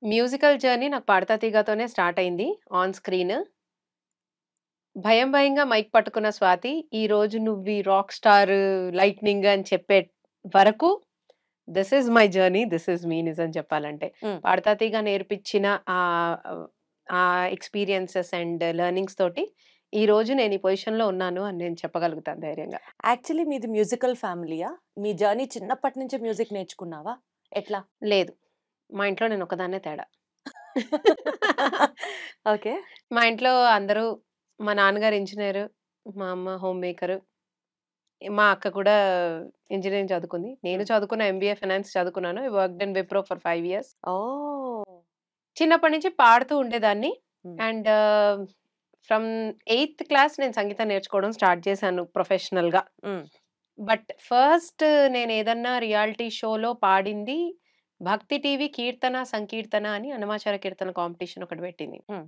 Musical journey నాకు 'పాడతా తీగ'తోనే start అయింది ఆన్ స్క్రీన్. భయం భయంగా మైక్ పట్టుకున్న స్వాతి, ఈరోజు నువ్వు ఈ రాక్ స్టార్, లైట్నింగ్ అని చెప్పే వరకు this is my journey. This is me నిజం చెప్పాలంటే. హ్మ్. 'పాడతా తీగ' నేర్పించిన ఆ ఎక్స్‌పీరియన్సెస్ అండ్ లెర్నింగ్స్ తోటి ఈరోజు నేను ఈ పొజిషన్‌లో ఉన్నాను అని నేను చెప్పగలుగుతాను ధైర్యంగా. యాక్చువల్లీ మీది మ్యూజికల్ ఫ్యామిలీయా? మీ జర్నీ చిన్నప్పటి నుంచే మ్యూజిక్ నేర్చుకున్నావా? ఎట్లా? లేదు. మా ఇంట్లో నేను ఒక్కదాన్నే తేడా. ఓకే. మా ఇంట్లో అందరూ మా నాన్నగారు ఇంజినీరు, మా అమ్మ హోమ్ మేకరు. మా అక్క కూడా ఇంజినీరింగ్ చదువుకుంది. నేను హ్మ్. చదువుకున్న ఎంబీఏ ఫైనాన్స్ చదువుకున్నాను. I worked in Wipro for 5 years. Oh! చిన్నప్పటి నుంచి పాడుతూ ఉండేదాన్ని. హ్మ్. అండ్ ఫ్రమ్ 8థ్ క్లాస్ నేను సంగీతం నేర్చుకోవడం స్టార్ట్ చేశాను ప్రొఫెషనల్‌గా. హ్మ్. బట్ ఫస్ట్ నేనేదన్నా రియాలిటీ షోలో పాడింది భక్తి టీవీ 'కీర్తన సంకీర్తన' అని అన్నమాచార్య కీర్తన కాంపిటీషన్ ఒకటి పెట్టింది. హ్మ్.